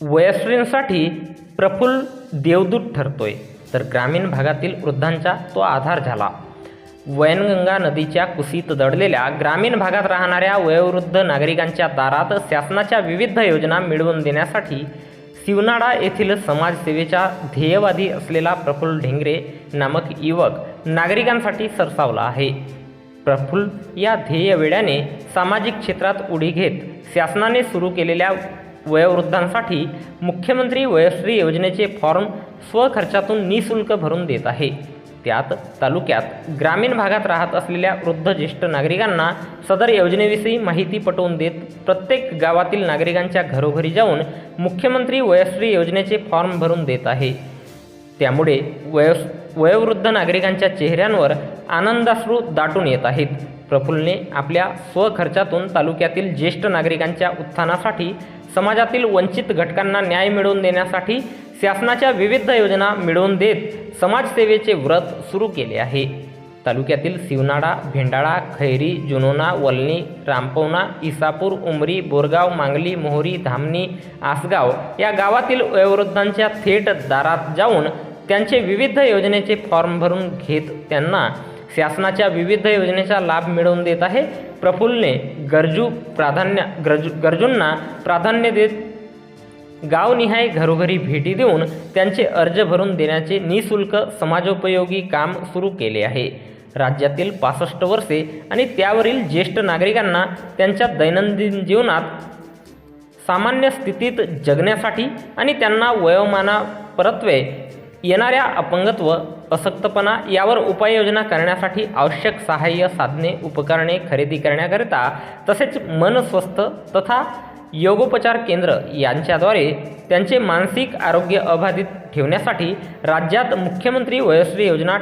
वयस्करींसाठी प्रफुल्ल देवदूत ठरतोय, तर ग्रामीण भागातील वृद्धांचा तो आधार झाला. वैनगंगा नदीच्या कुशीत दडलेल्या ग्रामीण भागात राहणाऱ्या वयोवृद्ध नागरिकांच्या दारात शासनाच्या विविध योजना मिळवून देण्यासाठी शिवनाडा येथील समाजसेवेचा ध्येयवादी असलेला प्रफुल्ल ढेंगरे नामक युवक नागरिकांसाठी सरसावला आहे. प्रफुल्ल या ध्येयवेड्याने सामाजिक क्षेत्रात उडी घेत शासनाने सुरू केलेल्या वयोवृद्धांसाठी मुख्यमंत्री वयश्री योजनेचे फॉर्म स्वखर्चातून निःशुल्क भरून देत आहे. त्यात तालुक्यात ग्रामीण भागात राहत असलेल्या वृद्ध ज्येष्ठ नागरिकांना सदर योजनेविषयी माहिती पटवून देत प्रत्येक गावातील नागरिकांच्या घरोघरी जाऊन मुख्यमंत्री वयश्री योजनेचे फॉर्म भरून देत आहे. त्यामुळे वयोवृद्ध नागरिकांच्या चेहऱ्यांवर आनंदाश्रू दाटून येत आहेत. प्रफुल्लने आपल्या स्वखर्चातून तालुक्यातील ज्येष्ठ नागरिकांच्या उत्थानासाठी, समाजातील वंचित घटकांना न्याय मिळवून देण्यासाठी शासनाच्या विविध योजना मिळवून देत समाजसेवेचे व्रत सुरू केले आहे. तालुक्यातील शिवनाडा, भेंडाळा, खैरी, जुनोना, वलनी, रामपवना, इसापूर, उमरी, बोरगाव, मांगली, मोहरी, धामणी, आसगाव या गावातील वयोवृद्धांच्या थेट दारात जाऊन त्यांचे विविध योजनेचे फॉर्म भरून घेत त्यांना शासनाच्या विविध योजनेचा लाभ मिळवून देत आहे. प्रफुल्लने गरजूंना प्राधान्य देत गावनिहाय घरोघरी भेटी देऊन त्यांचे अर्ज भरून देण्याचे निःशुल्क समाजोपयोगी काम सुरू केले आहे. राज्यातील 65 वर्षे आणि त्यावरील ज्येष्ठ नागरिकांना त्यांच्या दैनंदिन जीवनात सामान्य स्थितीत जगण्यासाठी आणि त्यांना वयोमानापरत्वे येणाऱ्या अपंगत्व, अशक्तपणा यावर उपाययोजना करण्यासाठी आवश्यक सहाय्य साधने, उपकरणे खरेदी करण्याकरिता तसेच मन स्वस्थ तथा योगोपचार केंद्र यांच्याद्वारे त्यांचे मानसिक आरोग्य अबाधित ठेवण्यासाठी राज्यात मुख्यमंत्री वयश्री योजना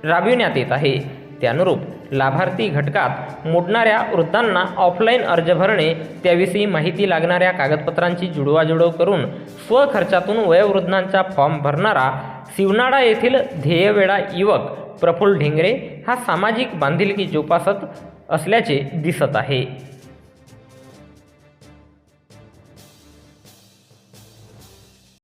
राबविण्यात येत आहे. त्यानुरूप लाभार्थी घटकात मोडणाऱ्या वृद्धांना ऑफलाईन अर्ज भरणे, त्याविषयी माहिती लागणाऱ्या कागदपत्रांची जुळवाजुळव करून स्वखर्चातून वयोवृद्धांचा फॉर्म भरणारा शिवनाडा येथील ध्येयवेडा युवक प्रफुल्ल ढेंगरे हा सामाजिक बांधिलकी जोपासत असल्याचे दिसत आहे.